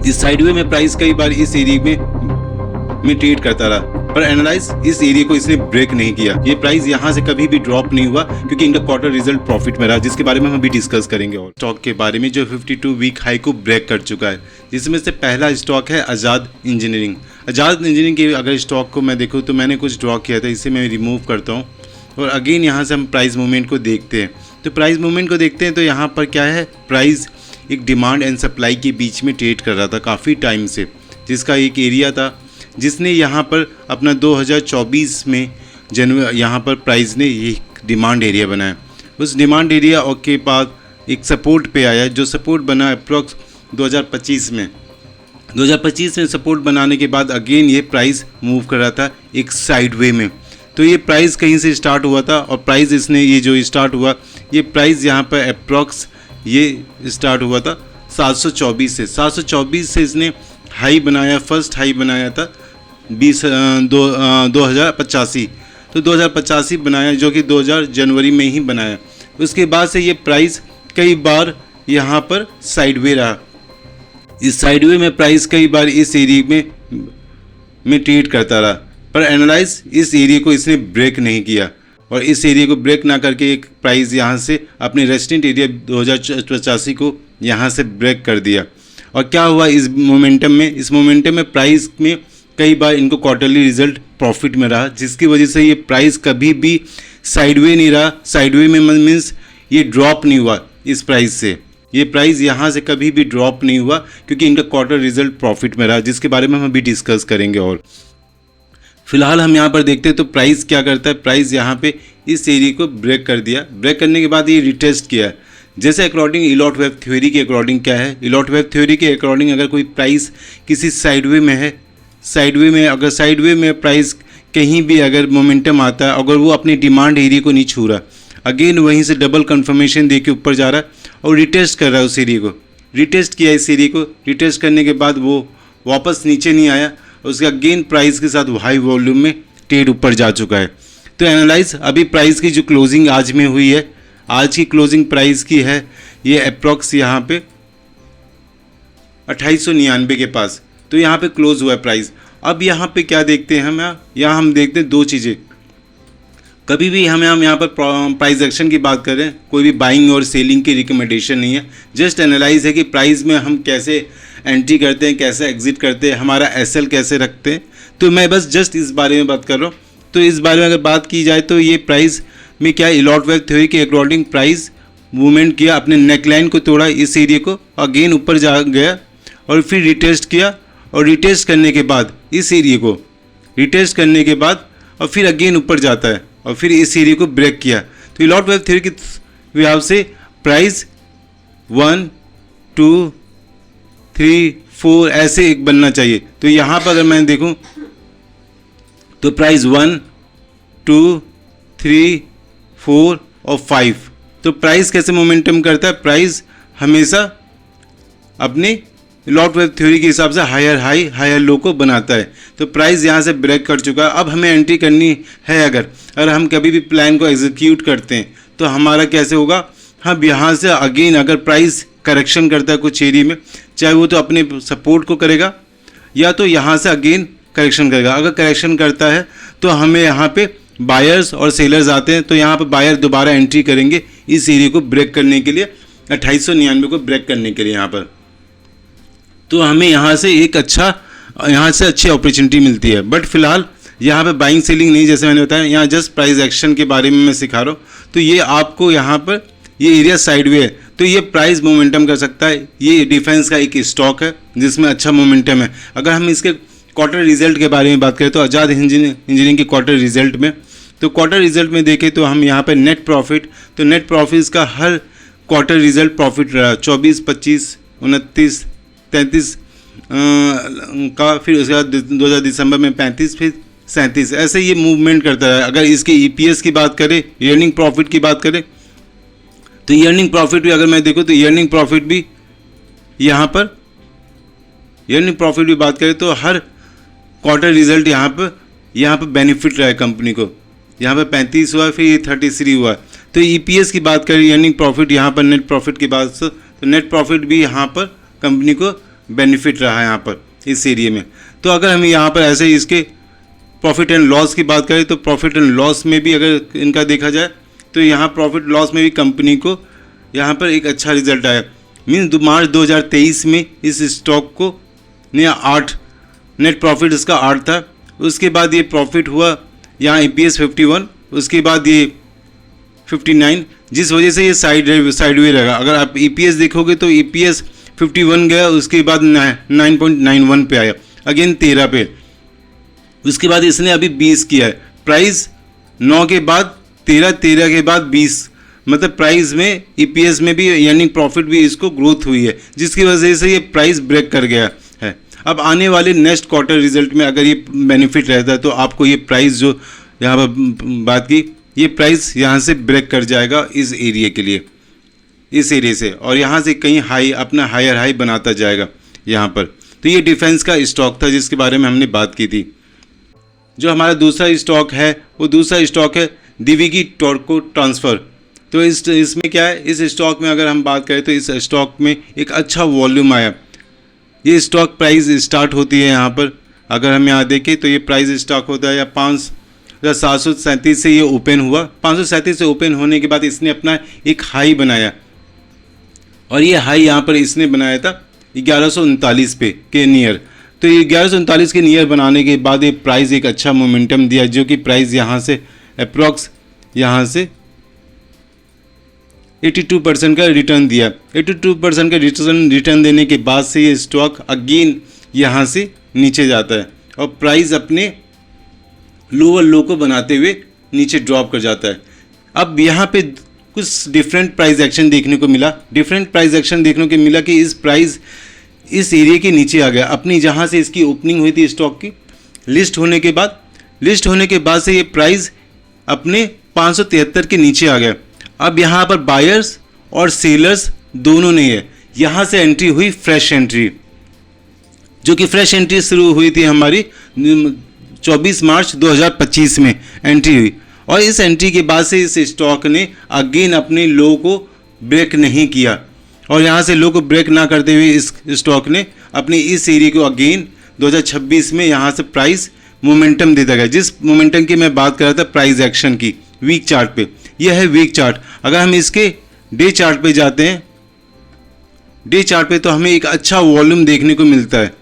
इस साइडवे में प्राइस कई बार इस एरिया में ट्रेड करता रहा, पर एनालाइज इस एरिया को इसने ब्रेक नहीं किया। ये प्राइस यहाँ से कभी भी ड्रॉप नहीं हुआ क्योंकि इनका क्वार्टर रिजल्ट प्रॉफिट में रहा, जिसके बारे में हम अभी डिस्कस करेंगे। और स्टॉक के बारे में जो 52 वीक हाई को ब्रेक कर चुका है, जिसमें से पहला स्टॉक है आज़ाद इंजीनियरिंग। आज़ाद इंजीनियरिंग के अगर स्टॉक को मैं देखूँ तो मैंने कुछ ड्रॉ किया था, इसे मैं रिमूव करता हूँ और अगेन यहाँ से हम प्राइस मूवमेंट को देखते हैं। तो प्राइस मूवमेंट को देखते हैं तो यहाँ पर क्या है, प्राइस एक डिमांड एंड सप्लाई के बीच में ट्रेड कर रहा था काफ़ी टाइम से, जिसका एक एरिया था जिसने यहाँ पर अपना 2024 में जनवरी यहाँ पर प्राइस ने ये डिमांड एरिया बनाया। उस डिमांड एरिया और के बाद एक सपोर्ट पे आया, जो सपोर्ट बना अप्रॉक्स 2025 में। 2025 में सपोर्ट बनाने के बाद अगेन ये प्राइस मूव कर रहा था एक साइडवे में। तो ये प्राइस कहीं से स्टार्ट हुआ था और प्राइस इसने ये जो स्टार्ट हुआ, ये प्राइस यहाँ पर अप्रॉक्स ये स्टार्ट हुआ था 724 से। 724 से इसने हाई बनाया, फर्स्ट हाई बनाया था 2085। तो 2085 बनाया, जो कि 2000 जनवरी में ही बनाया। उसके बाद से ये प्राइस कई बार यहाँ पर साइडवे रहा। इस साइडवे में प्राइस कई बार इस एरिया में ट्रेड करता रहा, पर एनालाइज इस एरिया को इसने ब्रेक नहीं किया और इस एरिया को ब्रेक ना करके एक प्राइस यहाँ से अपने रेजिस्टेंट एरिया 2085 को यहाँ से ब्रेक कर दिया। और क्या हुआ इस मोमेंटम में, इस मोमेंटम में प्राइस में कई बार इनको क्वार्टरली रिजल्ट प्रॉफिट में रहा, जिसकी वजह से ये प्राइस कभी भी साइडवे नहीं रहा। साइडवे में मीन्स ये ड्रॉप नहीं हुआ इस प्राइस से, ये प्राइस यहाँ से कभी भी ड्रॉप नहीं हुआ क्योंकि इनका क्वार्टर रिजल्ट प्रॉफिट में रहा, जिसके बारे में हम अभी डिस्कस करेंगे। और फिलहाल हम यहाँ पर देखते हैं तो प्राइस क्या करता है, प्राइस यहाँ पे इस एरिया को ब्रेक कर दिया। ब्रेक करने के बाद ये रिटेस्ट किया। जैसे अकॉर्डिंग इलॉट वेब थ्योरी के अकॉर्डिंग क्या है, इलॉट वेब थ्योरी के अकॉर्डिंग अगर कोई प्राइस किसी साइडवे में है, साइडवे में अगर साइडवे में प्राइस कहीं भी अगर मोमेंटम आता है, अगर वो अपनी डिमांड एरिया को नहीं छू रहा, अगेन वहीं से डबल कंफर्मेशन दे के ऊपर जा रहा है और रिटेस्ट कर रहा है उस एरिया को। रिटेस्ट किया इस एरिया को, रिटेस्ट करने के बाद वो वापस नीचे नहीं आया, उसका अगेन प्राइस के साथ हाई वॉल्यूम में ट्रेड ऊपर जा चुका है। तो एनालाइज अभी प्राइस की जो क्लोजिंग आज में हुई है, आज की क्लोजिंग प्राइस की है ये अप्रॉक्स यहाँ पे 2899 के पास। तो यहाँ पे क्लोज हुआ है प्राइस। अब यहाँ पे क्या देखते हैं हम, यहाँ हम देखते हैं दो चीज़ें। कभी भी हम यहाँ पर प्राइस एक्शन की बात करें, कोई भी बाइंग और सेलिंग की रिकमेंडेशन नहीं है, जस्ट एनालाइज है कि प्राइस में हम कैसे एंट्री करते हैं, कैसे एग्जिट करते हैं, हमारा एसएल कैसे रखते हैं। तो मैं बस जस्ट इस बारे में बात कर रहा हूँ। तो इस बारे में अगर बात की जाए तो ये प्राइस में क्या इलॉट वेब थ्योरी के अकॉर्डिंग प्राइस मूवमेंट किया, अपने नेकलाइन को तोड़ा, इस एरिया को अगेन ऊपर जा गया और फिर रिटेस्ट किया और रिटेस्ट करने के बाद इस एरिया को रिटेस्ट करने के बाद और फिर अगेन ऊपर जाता है और फिर इस एरिया को ब्रेक किया। तो इलॉट वेब थ्योरी के हिसाब से प्राइस 1 2 3 4 ऐसे एक बनना चाहिए। तो यहाँ पर अगर मैं देखूँ तो प्राइस 1 2 3 4 और 5। तो प्राइस कैसे मोमेंटम करता है, प्राइस हमेशा अपने लॉट वेब थ्योरी के हिसाब से हायर हाई हायर लो को बनाता है। तो प्राइस यहाँ से ब्रेक कर चुका है। अब हमें एंट्री करनी है, अगर हम कभी भी प्लान को एग्जीक्यूट करते हैं तो हमारा कैसे होगा, हम यहाँ से अगेन अगर प्राइस करेक्शन करता है कुछ एरिया में, चाहे वो तो अपने सपोर्ट को करेगा या तो यहाँ से अगेन करेक्शन करेगा। अगर करेक्शन करता है तो हमें यहाँ पे बायर्स और सेलर्स आते हैं, तो यहाँ पर बायर दोबारा एंट्री करेंगे इस एरिया को ब्रेक करने के लिए, 2899 को ब्रेक करने के लिए यहाँ पर। तो हमें यहाँ से एक यहाँ से अच्छी अपॉर्चुनिटी मिलती है। बट फिलहाल यहाँ पे बाइंग सेलिंग नहीं, जैसे मैंने बताया, यहाँ जस्ट प्राइस एक्शन के बारे में मैं सिखा रहा हूँ। तो ये आपको यहाँ पर ये एरिया साइडवे है, तो ये प्राइस मोमेंटम कर सकता है। ये डिफेंस का एक स्टॉक है जिसमें अच्छा मोमेंटम है। अगर हम इसके क्वार्टर रिजल्ट के बारे में बात करें तो आज़ाद इंजीनियरिंग के क्वार्टर रिजल्ट में, तो क्वार्टर रिजल्ट में देखें तो हम यहाँ पर नेट प्रॉफिट, तो नेट प्रॉफिट का हर क्वार्टर रिजल्ट प्रॉफिट रहा 24 25 29 33 का, फिर उसके बाद 2000 दिसंबर में 35, फिर 37, ऐसे ये मूवमेंट करता है। अगर इसके ईपीएस की बात करें, अर्निंग प्रॉफिट की बात करें, तो अर्निंग प्रॉफिट भी अगर मैं देखूँ तो अर्निंग प्रॉफिट भी यहाँ पर अर्निंग प्रॉफिट भी बात करें तो हर क्वार्टर रिजल्ट यहाँ पर बेनिफिट रहा है कंपनी को। यहाँ पर 35 हुआ, फिर ये 33 हुआ। तो ईपीएस की बात करें, अर्निंग प्रॉफिट, यहाँ पर नेट प्रॉफिट की बात, तो नेट प्रॉफिट भी यहाँ पर कंपनी को बेनिफिट रहा है यहाँ पर इस एरिया में। तो अगर हम यहाँ पर ऐसे ही इसके प्रॉफिट एंड लॉस की बात करें तो प्रॉफिट एंड लॉस में भी अगर इनका देखा जाए तो यहाँ प्रॉफिट लॉस में भी कंपनी को यहाँ पर एक अच्छा रिजल्ट आया। मीन्स मार्च 2023 में इस स्टॉक को नया 8 नेट प्रॉफिट इसका 8 था। उसके बाद ये प्रॉफिट हुआ यहाँ EPS 51, उसके बाद ये 59, जिस वजह से ये साइडवे रहेगा। अगर आप EPS देखोगे तो EPS 51 गया, उसके बाद 9.91 पे आया, अगेन 13 पे। उसके बाद इसने अभी 20 किया है। प्राइस 9 के बाद 13, 13 के बाद 20, मतलब प्राइस में EPS में भी यानी प्रॉफिट भी इसको ग्रोथ हुई है, जिसकी वजह से ये प्राइस ब्रेक कर गया है। अब आने वाले नेक्स्ट क्वार्टर रिजल्ट में अगर ये बेनिफिट रहता है तो आपको ये प्राइस जो यहाँ पर बात की, ये प्राइस यहाँ से ब्रेक कर जाएगा इस एरिया के लिए, इस एरिया से, और यहाँ से कहीं हाई अपना हायर हाई बनाता जाएगा यहाँ पर। तो ये डिफेंस का स्टॉक था जिसके बारे में हमने बात की थी। जो हमारा दूसरा स्टॉक है वो दूसरा स्टॉक है दिविगी टोरको ट्रांसफ़र। तो इसमें क्या है, इस स्टॉक में अगर हम बात करें तो इस स्टॉक में एक अच्छा वॉल्यूम आया। ये स्टॉक प्राइस स्टार्ट होती है यहाँ पर, अगर हम यहाँ देखें तो ये प्राइस स्टॉक होता है या 5,737 से ये ओपन हुआ। 537 से ओपन होने के बाद इसने अपना एक हाई बनाया, और ये हाई यहाँ पर इसने बनाया था 1139 पे के नियर। तो ये 1139 के नियर बनाने के बाद ये प्राइस एक अच्छा मोमेंटम दिया, जो कि प्राइस यहाँ से अप्रॉक्स यहाँ से 82% का रिटर्न दिया। 82% का रिटर्न देने के बाद से ये स्टॉक अगेन यहाँ से नीचे जाता है और प्राइस अपने लोअर लो को बनाते हुए नीचे ड्रॉप कर जाता है। अब यहाँ पे कुछ डिफरेंट प्राइस एक्शन देखने को मिला। डिफरेंट प्राइस एक्शन देखने को मिला कि इस प्राइस इस एरिया के नीचे आ गया, अपनी जहाँ से इसकी ओपनिंग हुई थी स्टॉक की। लिस्ट होने के बाद से ये प्राइस अपने 573 के नीचे आ गया। अब यहाँ पर बायर्स और सेलर्स दोनों नहीं है। यहाँ से एंट्री हुई फ्रेश एंट्री, जो कि फ्रेश एंट्री शुरू हुई थी हमारी 24 मार्च 2025 में एंट्री हुई, और इस एंट्री के बाद से इस स्टॉक ने अगेन अपने लो को ब्रेक नहीं किया, और यहाँ से लो को ब्रेक ना करते हुए इस स्टॉक ने अपने इस एरिया को अगेन 2026 में यहाँ से प्राइस मोमेंटम देता गया। जिस मोमेंटम की मैं बात कर रहा था प्राइस एक्शन की, वीक चार्ट पे, यह है वीक चार्ट। अगर हम इसके डे चार्ट पे जाते हैं, डे चार्ट पे तो हमें एक अच्छा वॉल्यूम देखने को मिलता है।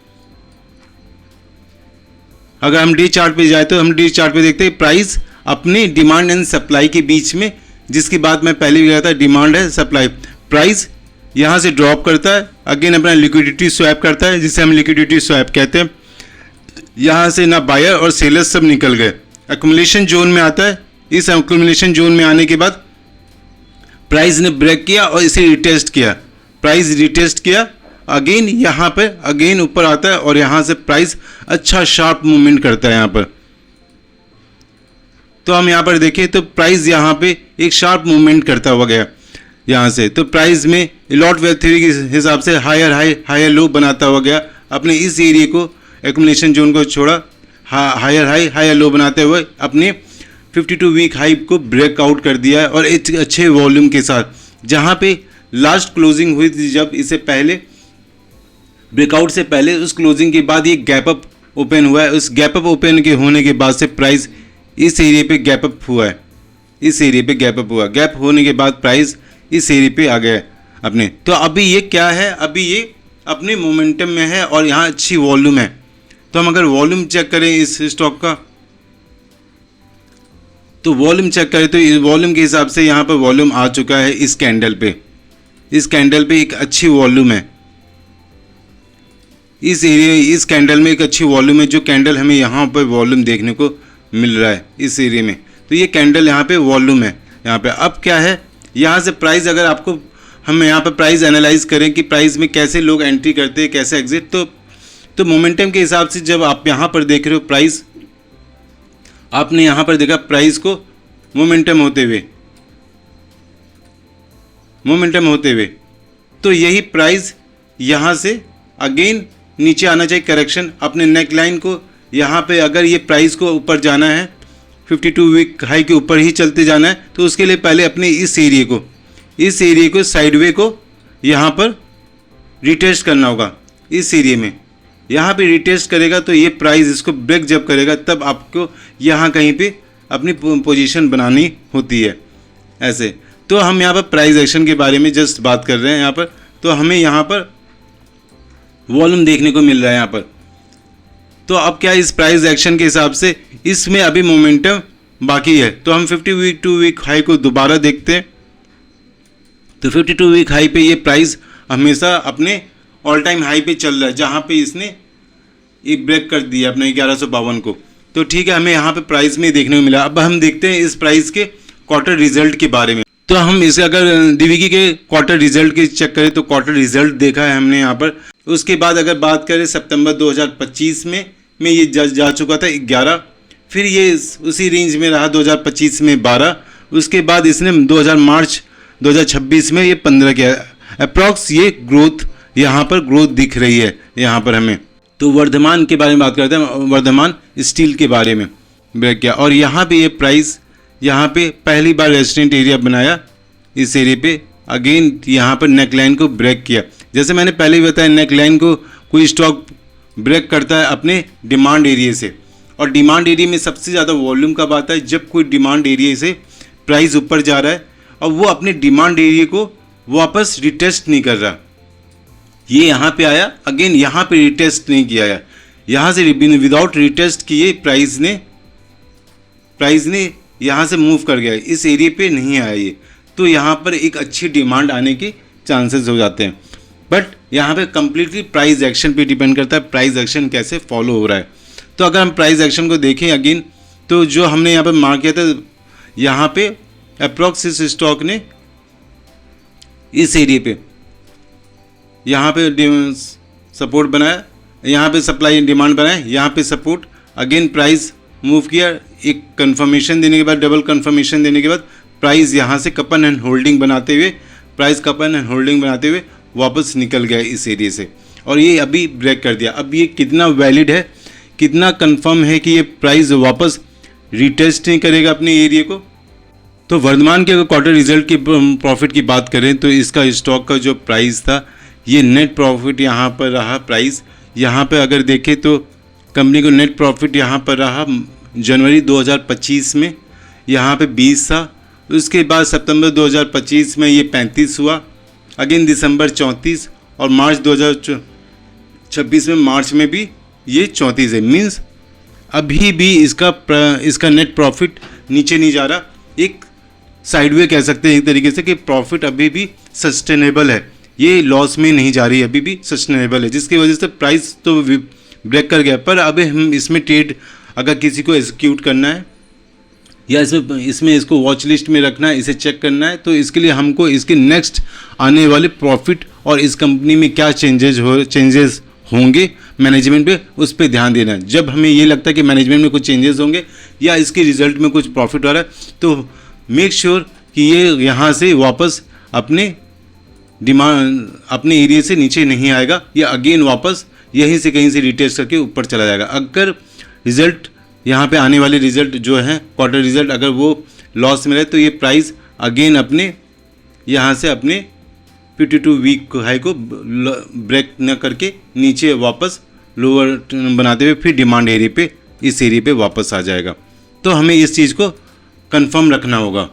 अगर हम डे चार्ट पे जाए तो हम डे चार्ट पे देखते हैं प्राइस अपने डिमांड एंड सप्लाई के बीच में, जिसकी बात मैं पहले भी कहा था, डिमांड है सप्लाई। प्राइस यहाँ से ड्रॉप करता है, अगेन अपना लिक्विडिटी स्वैप करता है, जिसे हम लिक्विडिटी स्वैप कहते हैं। यहाँ से ना बायर और सेलर्स सब निकल गए, एक्युमुलेशन जोन में आता है। इस एक्युमुलेशन जोन में आने के बाद प्राइस ने ब्रेक किया और इसे रिटेस्ट किया। प्राइस रिटेस्ट किया, अगेन यहाँ पे अगेन ऊपर आता है और यहाँ से प्राइस अच्छा शार्प मूवमेंट करता है यहाँ पर। तो हम यहाँ पर देखें तो प्राइस यहाँ पे एक शार्प मूवमेंट करता हुआ गया यहाँ से। तो प्राइस में लॉट वेव थ्योरी के हिसाब से हायर हाई हायर लो बनाता हुआ गया, अपने इस एरिया को एक्युमुलेशन जोन को छोड़ा, हायर हाई हायर लो बनाते हुए अपने 52 वीक हाई को ब्रेकआउट कर दिया है, और एक अच्छे वॉल्यूम के साथ। जहाँ पे लास्ट क्लोजिंग हुई थी जब इससे पहले ब्रेकआउट से पहले, उस क्लोजिंग के बाद ये गैप अप ओपन हुआ है। उस गैप अप ओपन के होने के बाद से प्राइस इस एरिया पे गैप अप हुआ है, इस एरिया पे गैप अप हुआ। गैप होने के बाद प्राइस इस एरिया पे आ गया अपने। तो अभी ये क्या है, अभी ये अपने मोमेंटम में है और यहाँ अच्छी वॉल्यूम है। तो हम अगर वॉल्यूम चेक करें इस स्टॉक का, तो वॉल्यूम चेक करें तो इस वॉल्यूम के हिसाब से यहाँ पर वॉल्यूम आ चुका है इस कैंडल पे। इस कैंडल पे एक अच्छी वॉल्यूम है, इस एरिया इस कैंडल में एक अच्छी वॉल्यूम है। जो कैंडल हमें यहाँ पर वॉल्यूम देखने को मिल रहा है इस एरिया में, तो ये कैंडल यहाँ पे वॉल्यूम है यहाँ पे। अब क्या है, यहाँ से प्राइस, अगर आपको हम यहाँ पर प्राइस एनालाइज करें कि प्राइस में कैसे लोग एंट्री करते हैं, कैसे एग्जिट, तो मोमेंटम के हिसाब से जब आप यहाँ पर देख रहे हो प्राइस, आपने यहाँ पर देखा प्राइस को मोमेंटम होते हुए, तो यही प्राइस यहाँ से अगेन नीचे आना चाहिए। करेक्शन अपने नेक लाइन को यहाँ पे, अगर ये प्राइस को ऊपर जाना है 52 वीक हाई के ऊपर ही चलते जाना है, तो उसके लिए पहले अपने इस एरिया को साइडवे को यहाँ पर रिटेस्ट करना होगा। इस एरिया में यहाँ पे रिटेस्ट करेगा तो ये प्राइस इसको ब्रेक जब करेगा तब आपको यहाँ कहीं पे अपनी पोजीशन बनानी होती है ऐसे। तो हम यहाँ पर प्राइस एक्शन के बारे में जस्ट बात कर रहे हैं यहाँ पर। तो हमें यहाँ पर वॉल्यूम देखने को मिल रहा है यहाँ पर। तो अब क्या इस प्राइस एक्शन के हिसाब से इसमें अभी मोमेंटम बाकी है। तो हम 52 वीक हाई को दोबारा देखते हैं। तो 52 वीक हाई पे ये प्राइस हमेशा अपने ऑल टाइम हाई पे चल रहा है, जहाँ पे इसने एक ब्रेक कर दिया अपने 1152 को। तो ठीक है, हमें यहाँ पे प्राइस में देखने को मिला। अब हम देखते हैं इस प्राइस के क्वार्टर रिजल्ट के बारे में। तो हम इसे अगर दिविकी के क्वार्टर रिजल्ट की चेक करें तो क्वार्टर रिजल्ट देखा है हमने यहाँ पर। उसके बाद अगर बात करें सितंबर 2025 में ये जा चुका था 11, फिर ये उसी रेंज में रहा 2025 में 12, उसके बाद इसने मार्च 2026 में ये 15 किया। अप्रॉक्स ये ग्रोथ यहाँ पर ग्रोथ दिख रही है यहाँ पर हमें। तो वर्धमान के बारे में बात करते हैं, वर्धमान स्टील के बारे में ब्रेक किया और यहाँ पे ये प्राइस यहाँ पे पहली बार रेजिस्टेंट एरिया बनाया इस एरिया पे। अगेन यहाँ पर नेकलाइन को ब्रेक किया। जैसे मैंने पहले ही बताया, नेकलाइन को कोई स्टॉक ब्रेक करता है अपने डिमांड एरिया से, और डिमांड एरिया में सबसे ज़्यादा वॉल्यूम कब आता है, जब कोई डिमांड एरिया से प्राइस ऊपर जा रहा है और वो अपने डिमांड एरिया को वापस रिटेस्ट नहीं कर रहा। ये यहाँ पे आया, अगेन यहाँ पे रिटेस्ट नहीं किया है, यहाँ से विदाउट रिटेस्ट किए प्राइस ने यहाँ से मूव कर गया, इस एरिया पे नहीं आया ये। तो यहाँ पर एक अच्छी डिमांड आने के चांसेस हो जाते हैं। बट यहाँ पे कम्प्लीटली प्राइस एक्शन पे डिपेंड करता है, प्राइस एक्शन कैसे फॉलो हो रहा है। तो अगर हम प्राइस एक्शन को देखें अगेन, तो जो हमने यहाँ पे मार्क किया था, यहाँ पे अप्रॉक्स इस स्टॉक ने इस एरिया पे यहाँ पे सपोर्ट बनाया, यहाँ पे सप्लाई डिमांड बनाया, यहाँ पे सपोर्ट, अगेन प्राइस मूव किया। एक कंफर्मेशन देने के बाद, डबल कंफर्मेशन देने के बाद प्राइस यहाँ से कपन एंड होल्डिंग बनाते हुए वापस निकल गया इस एरिया से, और ये अभी ब्रेक कर दिया। अब ये कितना वैलिड है, कितना कंफर्म है कि ये प्राइस वापस रिटेस्ट नहीं करेगा अपने एरिया को। तो वर्धमान के अगर क्वार्टर रिजल्ट की प्रॉफिट की बात करें तो इसका स्टॉक का जो प्राइस था, ये नेट प्रॉफिट यहाँ पर रहा प्राइस। यहाँ पर अगर देखें तो कंपनी को नेट प्रॉफिट यहाँ पर रहा जनवरी 2025 में यहाँ पे 20 था, उसके बाद सितंबर 2025 में ये 35 हुआ, अगेन दिसंबर 34, और मार्च 2026 में मार्च में भी ये 34 है। मीन्स अभी भी इसका नेट प्रॉफिट नीचे नहीं जा रहा, एक साइडवे कह सकते हैं एक तरीके से कि प्रॉफिट अभी भी सस्टेनेबल है, ये लॉस में नहीं जा रही है, अभी भी सस्टेनेबल है, जिसकी वजह से प्राइस तो ब्रेक कर गया। पर अभी हम इसमें ट्रेड अगर किसी को एग्जीक्यूट करना है या इसमें इसको वॉच लिस्ट में रखना है, इसे चेक करना है, तो इसके लिए हमको इसके नेक्स्ट आने वाले प्रॉफिट और इस कंपनी में क्या चेंजेस होंगे मैनेजमेंट पे, उस पर ध्यान देना है। जब हमें ये लगता है कि मैनेजमेंट में कुछ चेंजेस होंगे या इसके रिजल्ट में कुछ प्रॉफिट आ रहा है, तो मेक श्योर कि ये यहाँ से वापस अपने एरिया से नीचे नहीं आएगा, या अगेन वापस यहीं से कहीं से रिटेस्ट करके ऊपर चला जाएगा। अगर रिजल्ट यहाँ पे आने वाले रिजल्ट जो है क्वार्टर रिजल्ट अगर वो लॉस में रहे, तो ये प्राइस अगेन अपने यहाँ से अपने 52 वीक हाई को ब्रेक न करके नीचे वापस लोअर बनाते हुए फिर डिमांड एरिया पे, इस एरिया पे वापस आ जाएगा। तो हमें इस चीज़ को कंफर्म रखना होगा।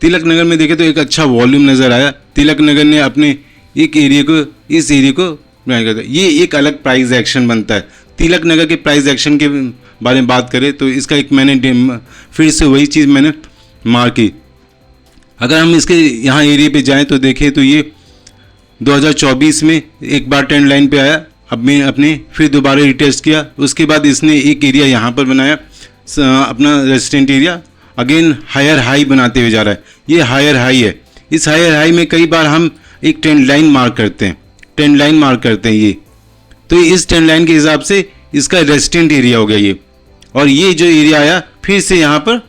तिलक नगर में देखें तो एक अच्छा वॉल्यूम नज़र आया। तिलक नगर ने अपने एक एरिया को, इस एरिया को ये एक अलग प्राइस एक्शन बनता है। तिलक नगर के प्राइस एक्शन के बारे में बात करें तो इसका एक मैंने फिर से वही चीज़ मैंने मार्क की। अगर हम इसके यहाँ एरिया पे जाएं तो देखें तो ये 2024 में एक बार ट्रेंड लाइन पे आया, अब मैं अपने फिर दोबारा रिटेस्ट किया, उसके बाद इसने एक एरिया यहाँ पर बनाया अपना resistant area, again higher high बनाते हुए जा रहा है। ये हायर हाई है, इस हायर हाई में कई बार हम एक ट्रेंड लाइन मार्क करते हैं, ये तो इस ट्रेंड लाइन के हिसाब से इसका रेजिस्टेंट एरिया हो गया ये, और ये जो एरिया आया फिर से यहाँ पर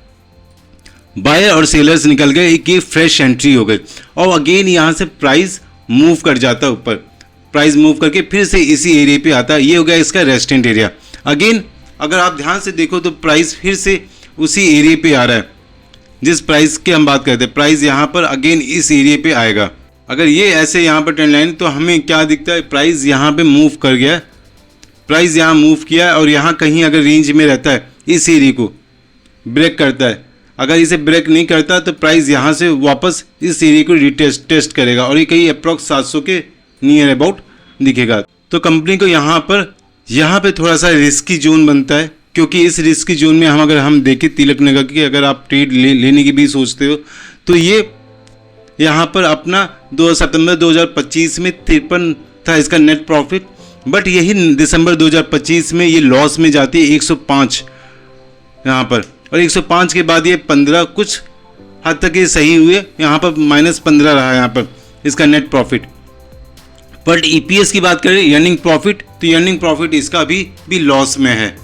बायर और सेलर्स निकल गए, एक ये फ्रेश एंट्री हो गई, और अगेन यहाँ से प्राइस मूव कर जाता है ऊपर, प्राइस मूव करके फिर से इसी एरिया पे आता है, ये हो गया इसका रेजिस्टेंट एरिया। अगेन अगर आप ध्यान से देखो तो प्राइस फिर से उसी एरिया पे आ रहा है जिस प्राइस की हम बात करते हैं, प्राइस यहाँ पर अगेन इस एरिया पे आएगा। अगर ये ऐसे यहाँ पर ट्रेंड लाइन तो हमें क्या दिखता है, प्राइस यहाँ पे मूव कर गया, प्राइस यहाँ मूव किया और यहाँ कहीं अगर रेंज में रहता है इस एरिया को ब्रेक करता है, अगर इसे ब्रेक नहीं करता तो प्राइस यहाँ से वापस इस एरिया को टेस्ट करेगा और ये कहीं अप्रॉक्स 700 के नियर अबाउट दिखेगा। तो कंपनी को यहाँ पे थोड़ा सा रिस्की जोन बनता है, क्योंकि इस रिस्की जोन में अगर हम देखें तिलक नगर की, अगर आप ट्रेड लेने की भी सोचते हो तो ये यहाँ पर अपना 2 सितंबर 2025 में 53 था इसका नेट प्रॉफिट, बट यही दिसंबर 2025 में ये लॉस में जाती है 105 यहाँ पर, और 105 के बाद ये 15 कुछ हद तक ये सही हुए, यहाँ पर -15 रहा यहाँ पर इसका नेट प्रॉफिट। बट ईपीएस की बात करें अर्निंग प्रॉफिट, तो अर्निंग प्रॉफिट इसका अभी भी लॉस में है।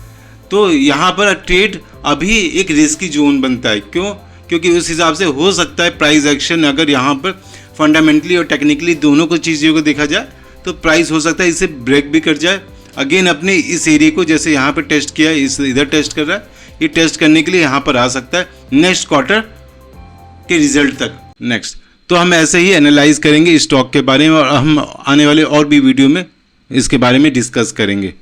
तो यहाँ पर ट्रेड अभी एक रिस्की जोन बनता है, क्यों? क्योंकि उस हिसाब से हो सकता है प्राइस एक्शन अगर यहाँ पर फंडामेंटली और टेक्निकली दोनों को चीज़ों को देखा जाए तो प्राइस हो सकता है इसे ब्रेक भी कर जाए अगेन अपने इस एरिया को, जैसे यहाँ पर टेस्ट किया इस इधर टेस्ट कर रहा है, ये टेस्ट करने के लिए यहाँ पर आ सकता है नेक्स्ट क्वार्टर के रिजल्ट तक। नेक्स्ट तो हम ऐसे ही एनालाइज करेंगे स्टॉक के बारे में और हम आने वाले और भी वीडियो में इसके बारे में डिस्कस करेंगे।